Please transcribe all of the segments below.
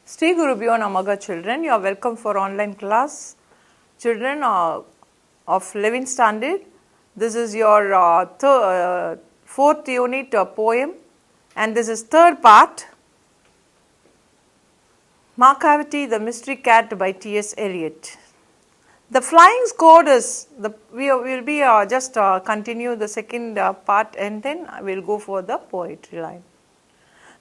Sri Gurubhyo Namaha children, you are welcome for online class. Children of 11th standard, this is your fourth unit poem and this is third part. Macavity, the Mystery Cat by T.S. Eliot. The flying squad is, we will be just continue the second part and then we will go for the poetry line.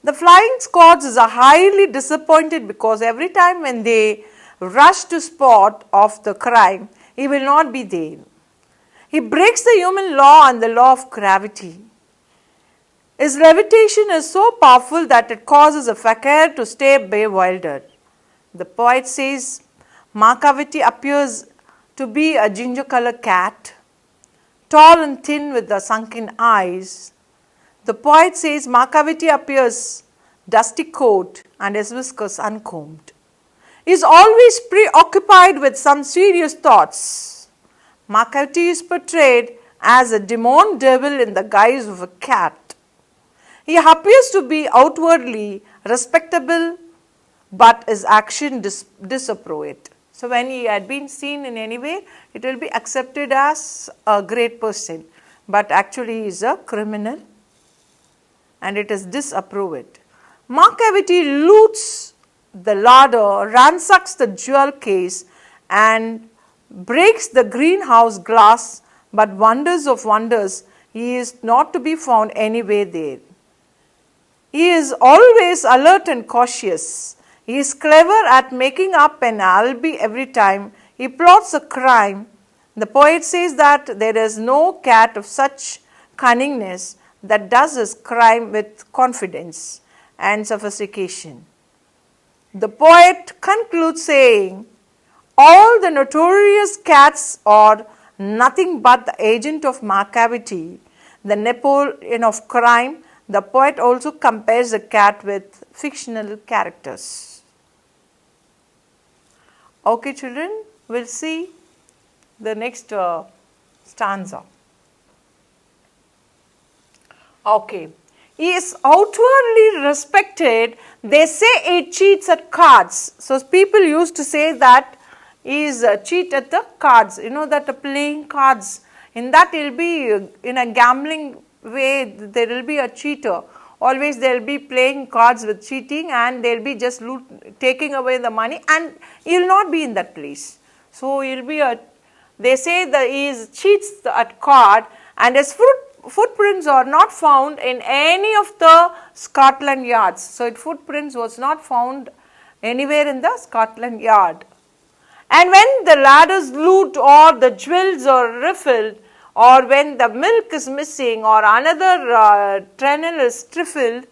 The flying squads are highly disappointed because every time when they rush to spot of the crime, he will not be there. He breaks the human law and the law of gravity. His levitation is so powerful that it causes a fakir to stay bewildered. The poet says Macavity appears to be a ginger-colored cat, tall and thin with the sunken eyes. The poet says Macavity appears dusty coat and his whiskers uncombed. He is always preoccupied with some serious thoughts. Macavity is portrayed as a demon devil in the guise of a cat. He appears to be outwardly respectable, but his action disapproved. So when he had been seen in any way, it will be accepted as a great person, but actually he is a criminal and it is disapproved. Macavity loots the larder, ransacks the jewel case and breaks the greenhouse glass, but wonders of wonders, he is not to be found anywhere there. He is always alert and cautious. He is clever at making up an alibi every time he plots a crime. The poet says that there is no cat of such cunningness that does his crime with confidence and sophistication. The poet concludes saying, all the notorious cats are nothing but the agent of Macavity, the Napoleon of crime. The poet also compares the cat with fictional characters. Okay children, we will see the next stanza. Okay. He is outwardly respected. They say he cheats at cards. So people used to say that he is a cheat at the cards. You know that playing cards. In that he will be in a gambling way. There will be a cheater. Always they will be playing cards with cheating and they will be just taking away the money and he will not be in that place. So he will be a. They say that he cheats at card and his footprints are not found in any of the Scotland yards. So, its footprints was not found anywhere in the Scotland yard. And when the ladders loot or the jewels are rifled or when the milk is missing or another trenel is trifled,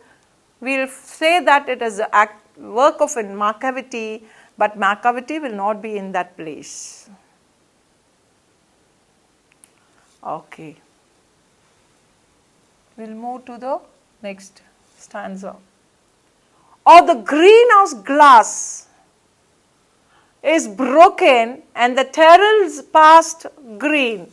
we will say that it is a work of Macavity, but Macavity will not be in that place. Okay. We will move to the next stanza. Or the greenhouse glass is broken and the terrels past green.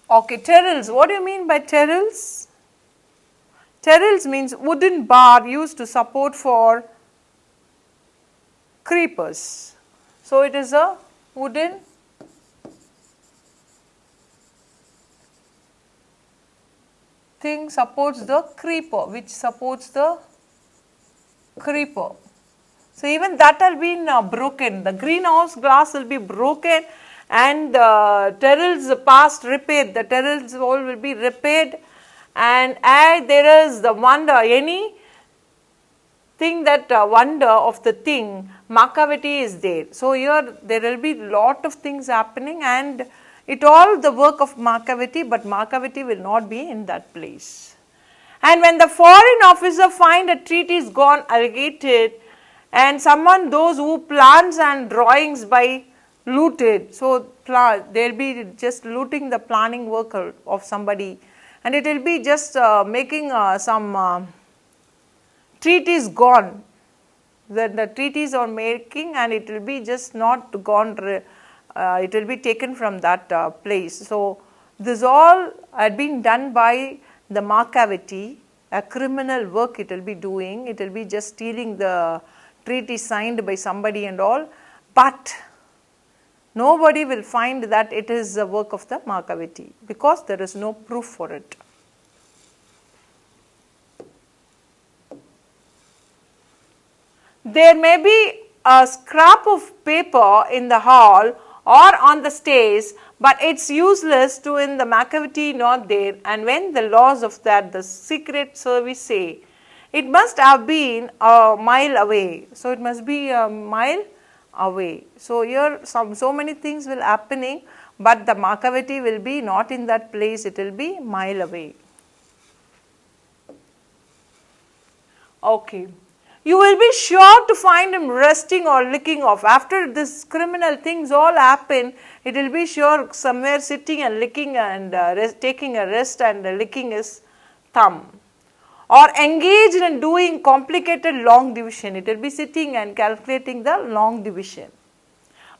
Okay, terrels. What do you mean by terrels? Terrels means wooden bar used to support for creepers. So, it is a wooden thing supports the creeper, which supports the creeper. So, even that has been broken. The greenhouse glass will be broken and the terrels past repaired. The terrels all will be repaired. And there is the wonder, any thing that wonder of the thing, Macavity is there. So, here there will be lot of things happening and it all the work of Macavity, but Macavity will not be in that place. And when the foreign officer find a treaty is gone alligated and someone those who plans and drawings by looted. So, they will be just looting the planning work of somebody. And it will be just making some treaties gone. The treaties are making and it will be just not gone it will be taken from that place. So, this all had been done by the Macavity, a criminal work it will be doing, it will be just stealing the treaty signed by somebody and all, but nobody will find that it is the work of the Macavity because there is no proof for it. There may be a scrap of paper in the hall or on the stage, but it's useless to in the Macavity not there, and when the laws of that the secret service say it must have been a mile away, so it must be a mile away. So here so many things will happening, but the Macavity will be not in that place, it will be mile away. Okay. You will be sure to find him resting or licking off. After this criminal things all happen, it will be sure somewhere sitting and licking and taking a rest and licking his thumb. Or engaged in doing complicated long division. It will be sitting and calculating the long division.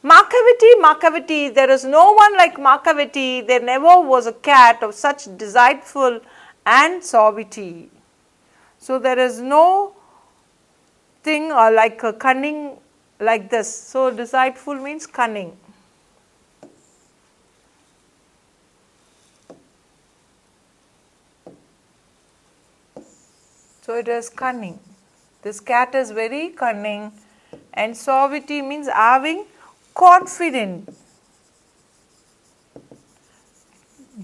Macavity, there is no one like Macavity. There never was a cat of such delightful and suavity. So there is no thing like a cunning like this. So delightful means cunning. So it is cunning. This cat is very cunning, and suavity means having confidence,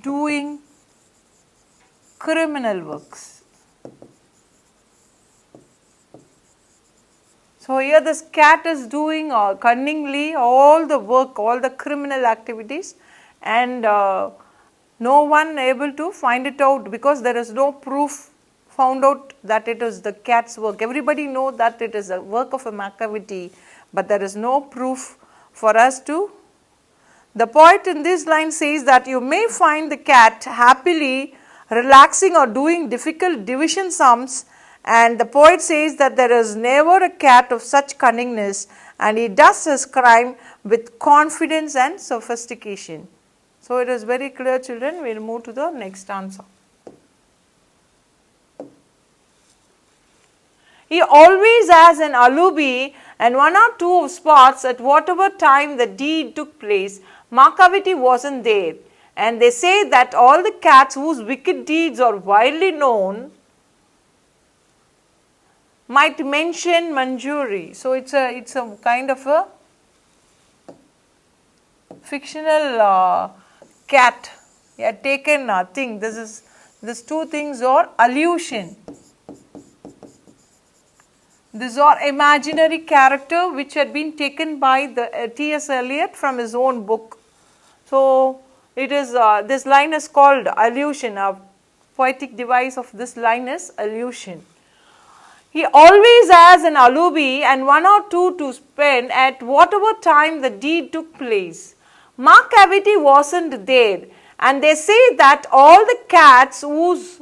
doing criminal works. So here this cat is doing cunningly all the work, all the criminal activities, and no one able to find it out because there is no proof found out that it is the cat's work. Everybody know that it is a work of a Macavity, but there is no proof for us to. The poet in this line says that you may find the cat happily relaxing or doing difficult division sums, and the poet says that there is never a cat of such cunningness, and he does his crime with confidence and sophistication. So it is very clear, children. We will move to the next answer. He always has an alibi and one or two spots at whatever time the deed took place. Macavity wasn't there, and they say that all the cats whose wicked deeds are widely known might mention Manjuri. So it's a kind of a fictional cat. He had taken nothing. These two things are allusion. These are imaginary character which had been taken by the T.S. Eliot from his own book. So it is this line is called allusion. A poetic device of this line is allusion. He always has an alibi and one or two to spend at whatever time the deed took place. Macavity wasn't there, and they say that all the cats whose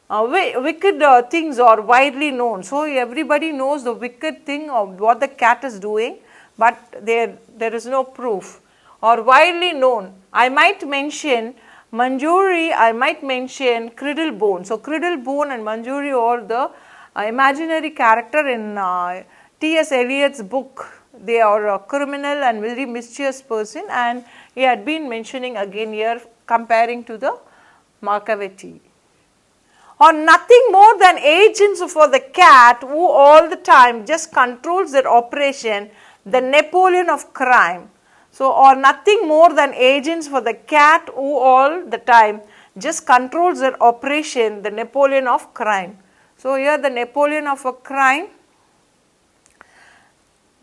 wicked things are widely known. So everybody knows the wicked thing of what the cat is doing, but there is no proof. Or widely known. I might mention Manjuri, I might mention Criddlebone. So Criddlebone and Manjuri are the imaginary character in T.S. Eliot's book. They are a criminal and very mischievous person, and he had been mentioning again here comparing to the Macavity. Or nothing more than agents for the cat who all the time just controls their operation, the Napoleon of crime. So, or nothing more than agents for the cat who all the time just controls their operation, the Napoleon of crime. So, here the Napoleon of a crime,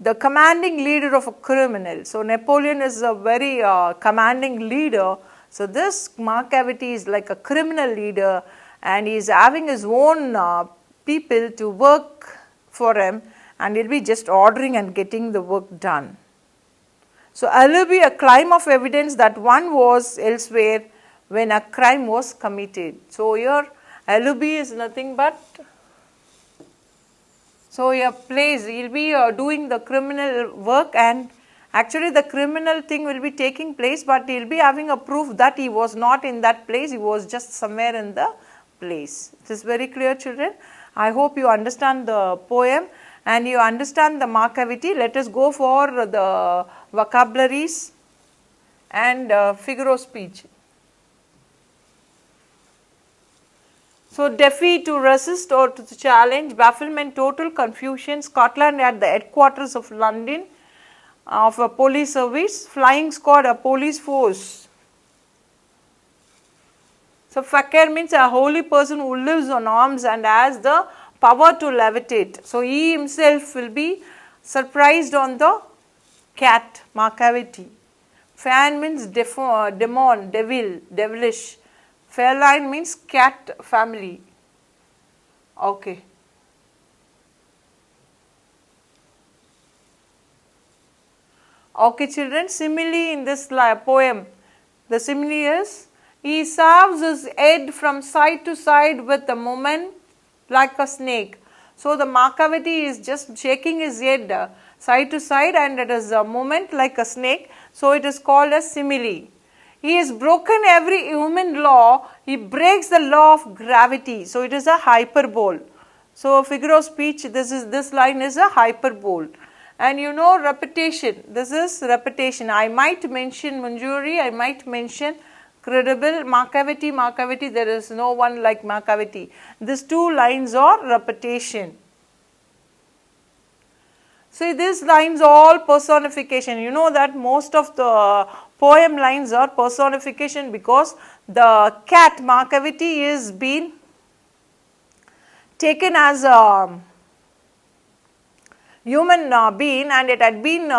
the commanding leader of a criminal. So, Napoleon is a very commanding leader. So, this Macavity is like a criminal leader, and he is having his own people to work for him, and he will be just ordering and getting the work done. So, alibi, a claim of evidence that one was elsewhere when a crime was committed. So, here alibi is nothing but, so your place, he will be doing the criminal work and Actually the criminal thing will be taking place, but he will be having a proof that he was not in that place, he was just somewhere in the place. It is very clear, children. I hope you understand the poem and you understand the Macavity. Let us go for the vocabularies and figure of speech. So, defeat, to resist or to challenge, bafflement, total confusion. Scotland at the headquarters of London of a police service. Flying squad, a police force. So, fakir means a holy person who lives on arms and has the power to levitate. So, he himself will be surprised on the cat, Macavity. Fan means demon, devil, devilish. Feline means cat family. Okay. Okay, children, simile in this poem. The simile is, he serves his head from side to side with a movement like a snake. So, the Macavity is just shaking his head side to side and it is a movement like a snake. So, it is called a simile. He has broken every human law, he breaks the law of gravity. So, it is a hyperbole. So, figure of speech, this line is a hyperbole. And you know repetition, this is repetition. I might mention Manjuri, I might mention credible, Macavity, there is no one like Macavity. These two lines are repetition. See, these lines all personification. You know that most of the poem lines are personification because the cat Macavity is been taken as a human being and it had been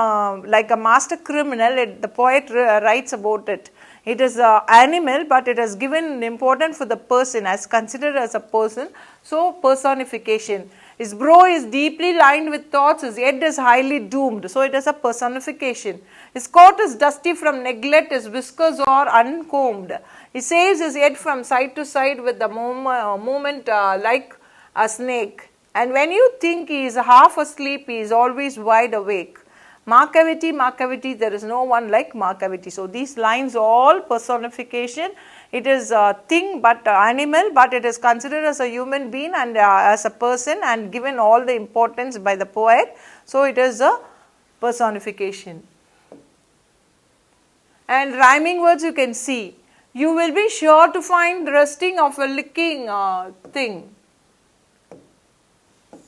like a master criminal. The poet writes about it. It is an animal, but it is given important for the person as considered as a person. So, personification. His brow is deeply lined with thoughts, his head is highly doomed. So, it is a personification. His coat is dusty from neglect, his whiskers are uncombed. He saves his head from side to side with the movement like a snake. And when you think he is half asleep, he is always wide awake. Macavity, there is no one like Macavity. So, these lines all personification. It is a thing but animal, but it is considered as a human being and as a person and given all the importance by the poet. So, it is a personification. And rhyming words you can see. You will be sure to find resting of a licking thing.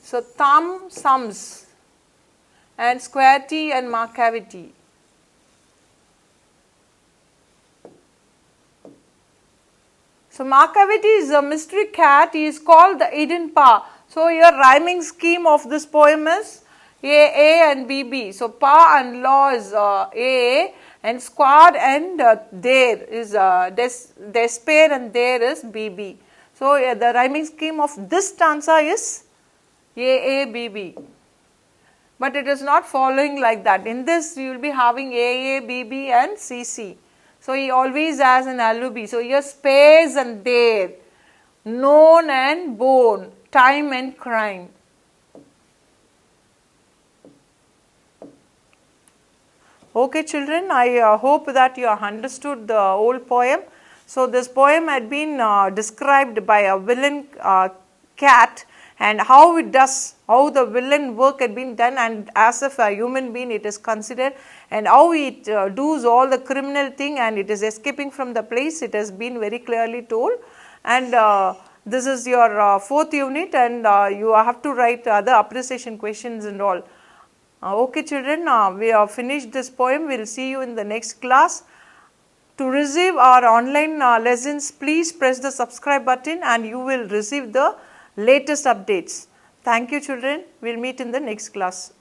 So, thumb, sums and square T and Macavity. So, Macavity is a mystery cat, he is called the hidden paw. So, your rhyming scheme of this poem is A and BB. So, paw and law is A and squad and there is despair and there is BB. So, the rhyming scheme of this stanza is AABB. But it is not following like that. In this you will be having AABB and CC. So, he always has an alubi. So, here space and there, known and bone, time and crime. Okay, children, I hope that you have understood the whole poem. So, this poem had been described by a villain cat and how it does, how the villain work had been done and as if a human being it is considered and how it does all the criminal thing and it is escaping from the place. It has been very clearly told and this is your fourth unit and you have to write other appreciation questions and all. Okay, children, we have finished this poem. We will see you in the next class. To receive our online lessons, please press the subscribe button and you will receive the latest updates. Thank you, children. We will meet in the next class.